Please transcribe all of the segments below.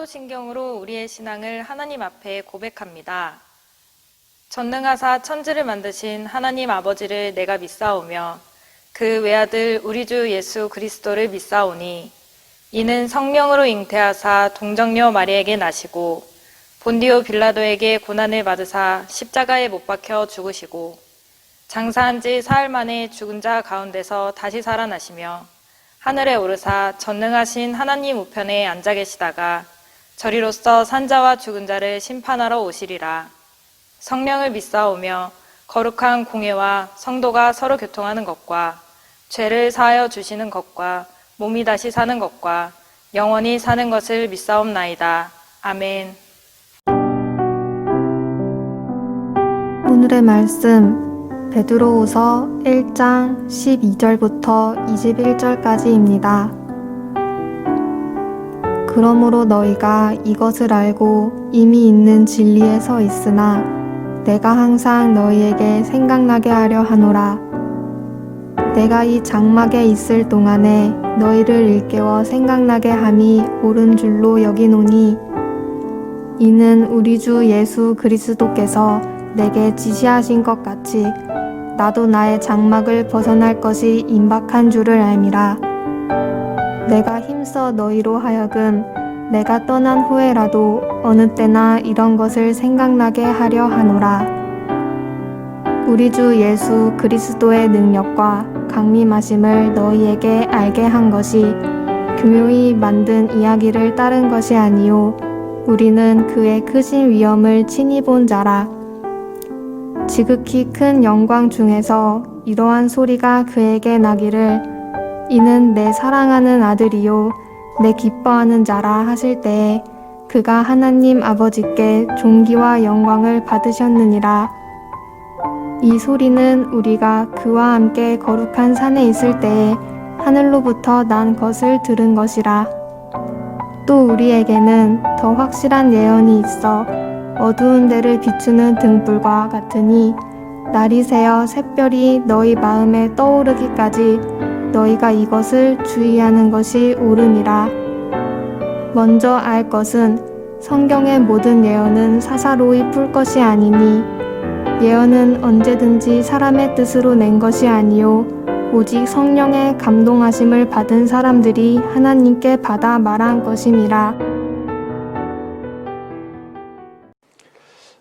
사도신경으로 우리의 신앙을 하나님 앞에 고백합니다. 전능하사 천지를 만드신 하나님 아버지를 내가 믿사오며 그 외아들 우리 주 예수 그리스도를 믿사오니 이는 성령으로 잉태하사 동정녀 마리에게 나시고 본디오 빌라도에게 고난을 받으사 십자가에 못 박혀 죽으시고 장사한 지 사흘 만에 죽은 자 가운데서 다시 살아나시며 하늘에 오르사 전능하신 하나님 우편에 앉아 계시다가 저리로서 산자와 죽은 자를 심판하러 오시리라. 성령을 믿사오며 거룩한 공회와 성도가 서로 교통하는 것과 죄를 사하여 주시는 것과 몸이 다시 사는 것과 영원히 사는 것을 믿사옵나이다. 아멘. 오늘의 말씀 베드로후서 1장 12절부터 21절까지입니다. 그러므로 너희가 이것을 알고 이미 있는 진리에 서 있으나 내가 항상 너희에게 생각나게 하려 하노라. 내가 이 장막에 있을 동안에 너희를 일깨워 생각나게 함이 옳은 줄로 여기노니 이는 우리 주 예수 그리스도께서 내게 지시하신 것 같이 나도 나의 장막을 벗어날 것이 임박한 줄을 알미라. 내가 힘써 너희로 하여금 내가 떠난 후에라도 어느 때나 이런 것을 생각나게 하려 하노라. 우리 주 예수 그리스도의 능력과 강림하심을 너희에게 알게 한 것이 교묘히 만든 이야기를 따른 것이 아니요 우리는 그의 크신 위엄을 친히 본 자라. 지극히 큰 영광 중에서 이러한 소리가 그에게 나기를 이는 내 사랑하는 아들이요 내 기뻐하는 자라 하실 때에 그가 하나님 아버지께 존귀와 영광을 받으셨느니라. 이 소리는 우리가 그와 함께 거룩한 산에 있을 때에 하늘로부터 난 것을 들은 것이라. 또 우리에게는 더 확실한 예언이 있어 어두운 데를 비추는 등불과 같으니 날이 새어 샛별이 너희 마음에 떠오르기까지 너희가 이것을 주의하는 것이 옳으니라. 먼저 알 것은 성경의 모든 예언은 사사로이 풀 것이 아니니 예언은 언제든지 사람의 뜻으로 낸 것이 아니요 오직 성령의 감동하심을 받은 사람들이 하나님께 받아 말한 것임이라.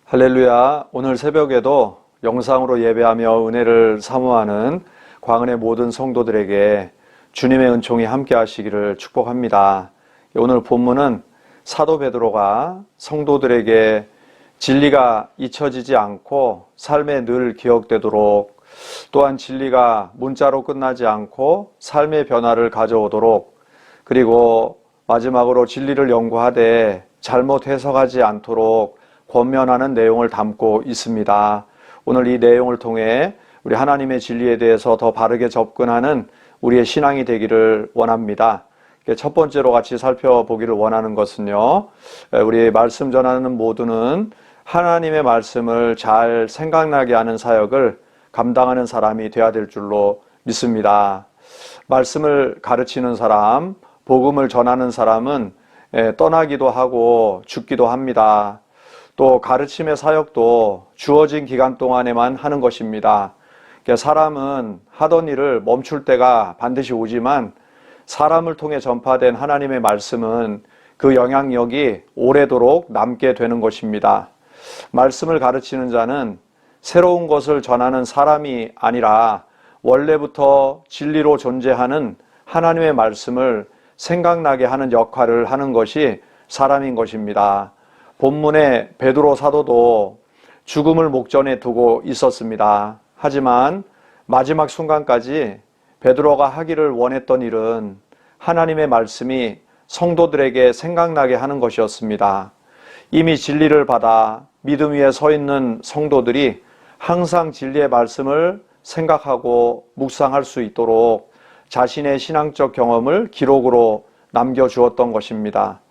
할렐루야. 오늘 새벽에도 영상으로 예배하며 은혜를 사모하는 광은의 모든 성도들에게 주님의 은총이 함께 하시기를 축복합니다. 오늘 본문은 사도 베드로가 성도들에게 진리가 잊혀지지 않고 삶에 늘 기억되도록 또한 진리가 문자로 끝나지 않고 삶의 변화를 가져오도록 그리고 마지막으로 진리를 연구하되 잘못 해석하지 않도록 권면하는 내용을 담고 있습니다. 오늘 이 내용을 통해 우리 하나님의 진리에 대해서 더 바르게 접근하는 우리의 신앙이 되기를 원합니다. 첫 번째로 같이 살펴보기를 원하는 것은요, 우리 말씀 전하는 모두는 하나님의 말씀을 잘 생각나게 하는 사역을 감당하는 사람이 되어야 될 줄로 믿습니다. 말씀을 가르치는 사람, 복음을 전하는 사람은 떠나기도 하고 죽기도 합니다. 또 가르침의 사역도 주어진 기간 동안에만 하는 것입니다. 사람은 하던 일을 멈출 때가 반드시 오지만 사람을 통해 전파된 하나님의 말씀은 그 영향력이 오래도록 남게 되는 것입니다. 말씀을 가르치는 자는 새로운 것을 전하는 사람이 아니라 원래부터 진리로 존재하는 하나님의 말씀을 생각나게 하는 역할을 하는 것이 사람인 것입니다. 본문의 베드로 사도도 죽음을 목전에 두고 있었습니다. 하지만 마지막 순간까지 베드로가 하기를 원했던 일은 하나님의 말씀이 성도들에게 생각나게 하는 것이었습니다. 이미 진리를 받아 믿음 위에 서 있는 성도들이 항상 진리의 말씀을 생각하고 묵상할 수 있도록 자신의 신앙적 경험을 기록으로 남겨주었던 것입니다.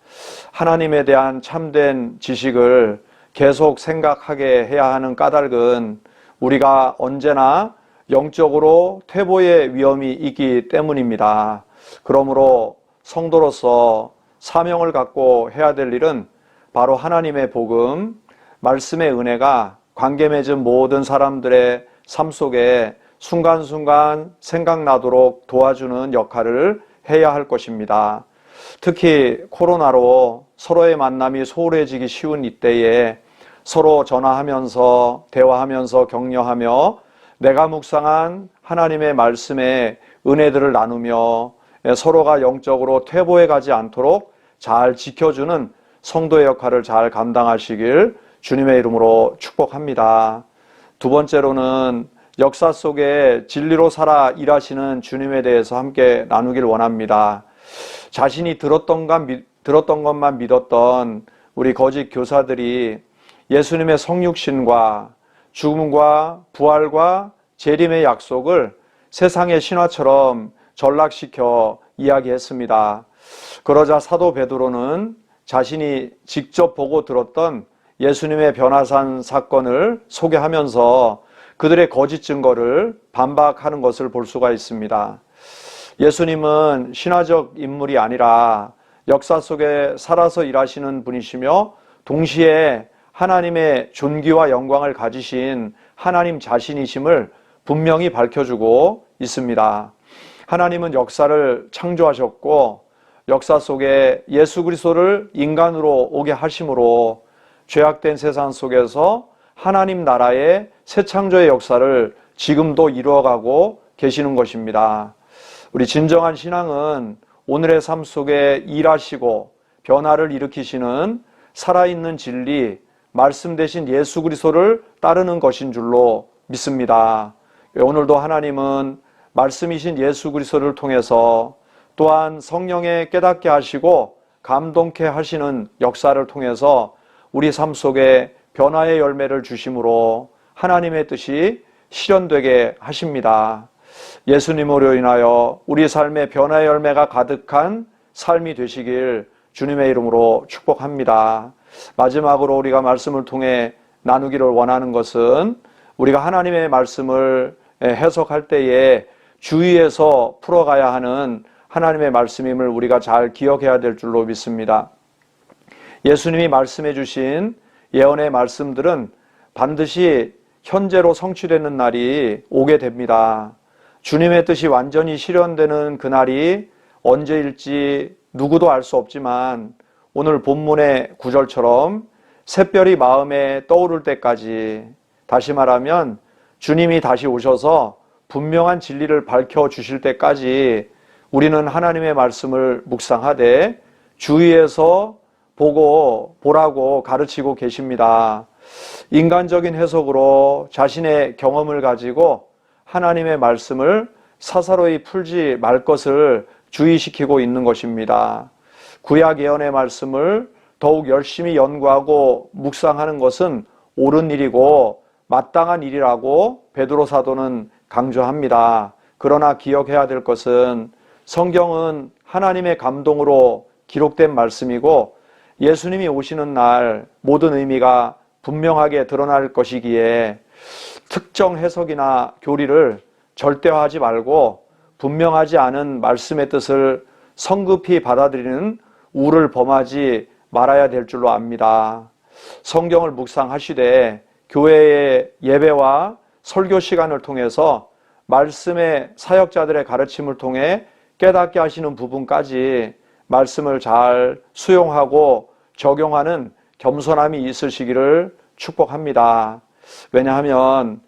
하나님에 대한 참된 지식을 계속 생각하게 해야 하는 까닭은 우리가 언제나 영적으로 퇴보의 위험이 있기 때문입니다. 그러므로 성도로서 사명을 갖고 해야 될 일은 바로 하나님의 복음, 말씀의 은혜가 관계 맺은 모든 사람들의 삶 속에 순간순간 생각나도록 도와주는 역할을 해야 할 것입니다. 특히 코로나로 서로의 만남이 소홀해지기 쉬운 이때에 서로 전화하면서 대화하면서 격려하며 내가 묵상한 하나님의 말씀의 은혜들을 나누며 서로가 영적으로 퇴보해 가지 않도록 잘 지켜주는 성도의 역할을 잘 감당하시길 주님의 이름으로 축복합니다. 두 번째로는 역사 속에 진리로 살아 일하시는 주님에 대해서 함께 나누길 원합니다. 자신이 들었던 것만 믿었던 우리 거짓 교사들이 예수님의 성육신과 죽음과 부활과 재림의 약속을 세상의 신화처럼 전락시켜 이야기했습니다. 그러자 사도 베드로는 자신이 직접 보고 들었던 예수님의 변화산 사건을 소개하면서 그들의 거짓 증거를 반박하는 것을 볼 수가 있습니다. 예수님은 신화적 인물이 아니라 역사 속에 살아서 일하시는 분이시며 동시에 하나님의 존귀와 영광을 가지신 하나님 자신이심을 분명히 밝혀주고 있습니다. 하나님은 역사를 창조하셨고 역사 속에 예수 그리스도를 인간으로 오게 하심으로 죄악된 세상 속에서 하나님 나라의 새 창조의 역사를 지금도 이루어가고 계시는 것입니다. 우리 진정한 신앙은 오늘의 삶 속에 일하시고 변화를 일으키시는 살아있는 진리, 말씀 대신 예수 그리스도를 따르는 것인 줄로 믿습니다. 오늘도 하나님은 말씀이신 예수 그리스도를 통해서 또한 성령에 깨닫게 하시고 감동케 하시는 역사를 통해서 우리 삶 속에 변화의 열매를 주심으로 하나님의 뜻이 실현되게 하십니다. 예수님으로 인하여 우리 삶의 변화의 열매가 가득한 삶이 되시길 주님의 이름으로 축복합니다. 마지막으로 우리가 말씀을 통해 나누기를 원하는 것은 우리가 하나님의 말씀을 해석할 때에 주의해서 풀어가야 하는 하나님의 말씀임을 우리가 잘 기억해야 될 줄로 믿습니다. 예수님이 말씀해 주신 예언의 말씀들은 반드시 현재로 성취되는 날이 오게 됩니다. 주님의 뜻이 완전히 실현되는 그날이 언제일지 누구도 알 수 없지만 오늘 본문의 구절처럼 샛별이 마음에 떠오를 때까지, 다시 말하면 주님이 다시 오셔서 분명한 진리를 밝혀주실 때까지 우리는 하나님의 말씀을 묵상하되 주의해서 보라고 가르치고 계십니다. 인간적인 해석으로 자신의 경험을 가지고 하나님의 말씀을 사사로이 풀지 말 것을 주의시키고 있는 것입니다. 구약 예언의 말씀을 더욱 열심히 연구하고 묵상하는 것은 옳은 일이고 마땅한 일이라고 베드로 사도는 강조합니다. 그러나 기억해야 될 것은 성경은 하나님의 감동으로 기록된 말씀이고 예수님이 오시는 날 모든 의미가 분명하게 드러날 것이기에 특정 해석이나 교리를 절대화하지 말고 분명하지 않은 말씀의 뜻을 성급히 받아들이는 우를 범하지 말아야 될 줄로 압니다. 성경을 묵상하시되 교회의 예배와 설교 시간을 통해서 말씀의 사역자들의 가르침을 통해 깨닫게 하시는 부분까지 말씀을 잘 수용하고 적용하는 겸손함이 있으시기를 축복합니다. 왜냐하면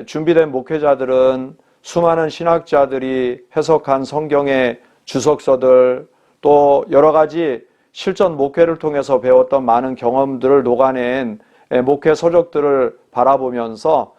준비된 목회자들은 수많은 신학자들이 해석한 성경의 주석서들, 또 여러 가지 실전 목회를 통해서 배웠던 많은 경험들을 녹아낸 목회 서적들을 바라보면서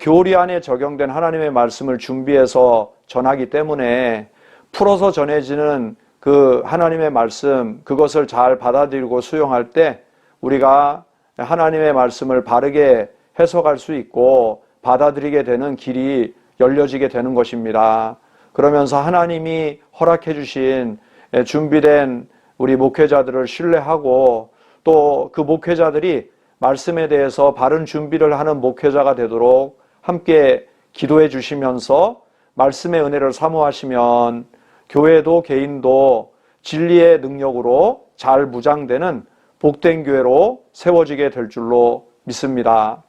교리 안에 적용된 하나님의 말씀을 준비해서 전하기 때문에 풀어서 전해지는 그 하나님의 말씀, 그것을 잘 받아들이고 수용할 때 우리가 하나님의 말씀을 바르게 해석할 수 있고 받아들이게 되는 길이 열려지게 되는 것입니다. 그러면서 하나님이 허락해 주신 준비된 우리 목회자들을 신뢰하고 또 그 목회자들이 말씀에 대해서 바른 준비를 하는 목회자가 되도록 함께 기도해 주시면서 말씀의 은혜를 사모하시면 교회도 개인도 진리의 능력으로 잘 무장되는 복된 교회로 세워지게 될 줄로 믿습니다.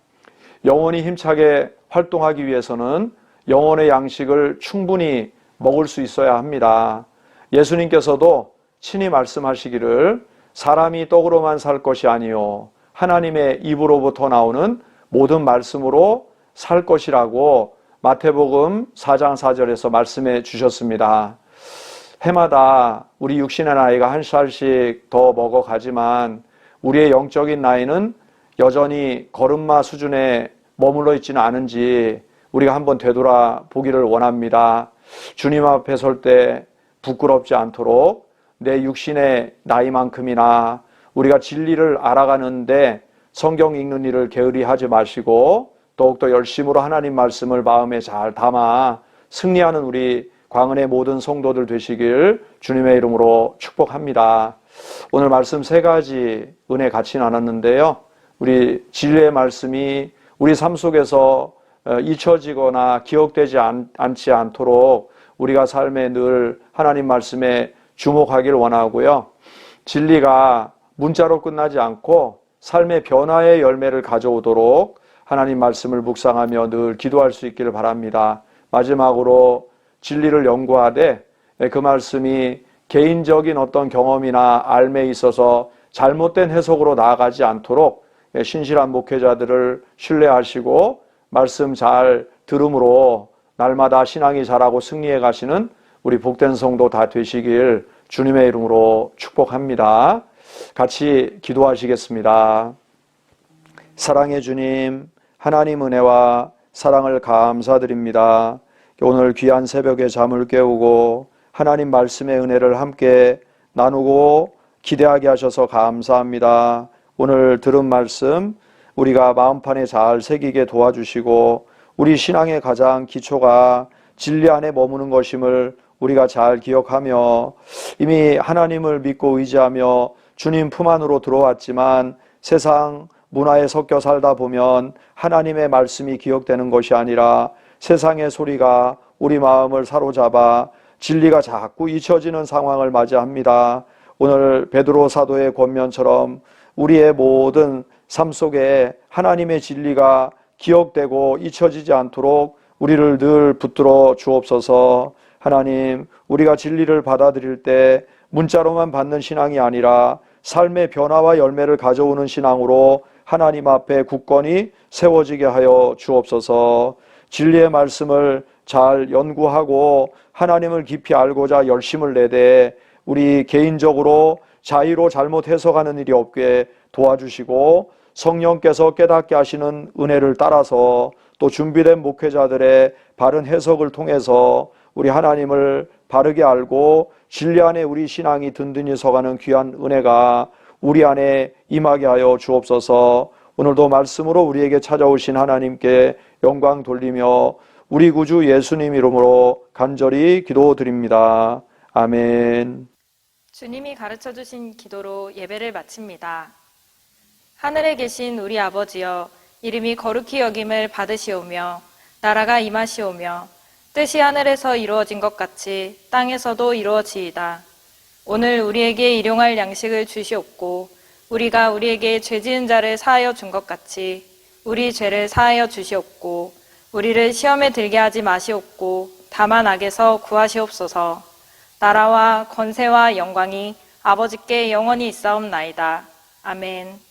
영혼이 힘차게 활동하기 위해서는 영혼의 양식을 충분히 먹을 수 있어야 합니다. 예수님께서도 친히 말씀하시기를 사람이 떡으로만 살 것이 아니요 하나님의 입으로부터 나오는 모든 말씀으로 살 것이라고 마태복음 4장 4절에서 말씀해 주셨습니다. 해마다 우리 육신의 나이가 한 살씩 더 먹어가지만 우리의 영적인 나이는 여전히 걸음마 수준에 머물러 있지는 않은지 우리가 한번 되돌아 보기를 원합니다. 주님 앞에 설 때 부끄럽지 않도록 내 육신의 나이만큼이나 우리가 진리를 알아가는데 성경 읽는 일을 게으리 하지 마시고 더욱더 열심으로 하나님 말씀을 마음에 잘 담아 승리하는 우리 광은의 모든 성도들 되시길 주님의 이름으로 축복합니다. 오늘 말씀 세 가지 은혜 같이 나눴는데요. 우리 진리의 말씀이 우리 삶 속에서 잊혀지거나 기억되지 않지 않도록 우리가 삶에 늘 하나님 말씀에 주목하길 원하고요. 진리가 문자로 끝나지 않고 삶의 변화의 열매를 가져오도록 하나님 말씀을 묵상하며 늘 기도할 수 있기를 바랍니다. 마지막으로 진리를 연구하되 그 말씀이 개인적인 어떤 경험이나 알매에 있어서 잘못된 해석으로 나아가지 않도록 신실한 목회자들을 신뢰하시고 말씀 잘 들음으로 날마다 신앙이 자라고 승리해 가시는 우리 복된 성도 다 되시길 주님의 이름으로 축복합니다. 같이 기도하시겠습니다. 사랑의 주님, 하나님 은혜와 사랑을 감사드립니다. 오늘 귀한 새벽에 잠을 깨우고 하나님 말씀의 은혜를 함께 나누고 기대하게 하셔서 감사합니다. 오늘 들은 말씀 우리가 마음판에 잘 새기게 도와주시고 우리 신앙의 가장 기초가 진리 안에 머무는 것임을 우리가 잘 기억하며 이미 하나님을 믿고 의지하며 주님 품 안으로 들어왔지만 세상 문화에 섞여 살다 보면 하나님의 말씀이 기억되는 것이 아니라 세상의 소리가 우리 마음을 사로잡아 진리가 자꾸 잊혀지는 상황을 맞이합니다. 오늘 베드로 사도의 권면처럼 우리의 모든 삶 속에 하나님의 진리가 기억되고 잊혀지지 않도록 우리를 늘 붙들어 주옵소서. 하나님, 우리가 진리를 받아들일 때 문자로만 받는 신앙이 아니라 삶의 변화와 열매를 가져오는 신앙으로 하나님 앞에 굳건히 세워지게 하여 주옵소서. 진리의 말씀을 잘 연구하고 하나님을 깊이 알고자 열심을 내되 우리 개인적으로 자의로 잘못 해석하는 일이 없게 도와주시고 성령께서 깨닫게 하시는 은혜를 따라서 또 준비된 목회자들의 바른 해석을 통해서 우리 하나님을 바르게 알고 진리 안에 우리 신앙이 든든히 서가는 귀한 은혜가 우리 안에 임하게 하여 주옵소서. 오늘도 말씀으로 우리에게 찾아오신 하나님께 영광 돌리며 우리 구주 예수님 이름으로 간절히 기도드립니다. 아멘. 주님이 가르쳐 주신 기도로 예배를 마칩니다. 하늘에 계신 우리 아버지여, 이름이 거룩히 여김을 받으시오며 나라가 임하시오며 뜻이 하늘에서 이루어진 것 같이 땅에서도 이루어지이다. 오늘 우리에게 일용할 양식을 주시옵고 우리가 우리에게 죄 지은 자를 사하여 준 것 같이 우리 죄를 사하여 주시옵고 우리를 시험에 들게 하지 마시옵고 다만 악에서 구하시옵소서. 나라와 권세와 영광이 아버지께 영원히 있사옵나이다. 아멘.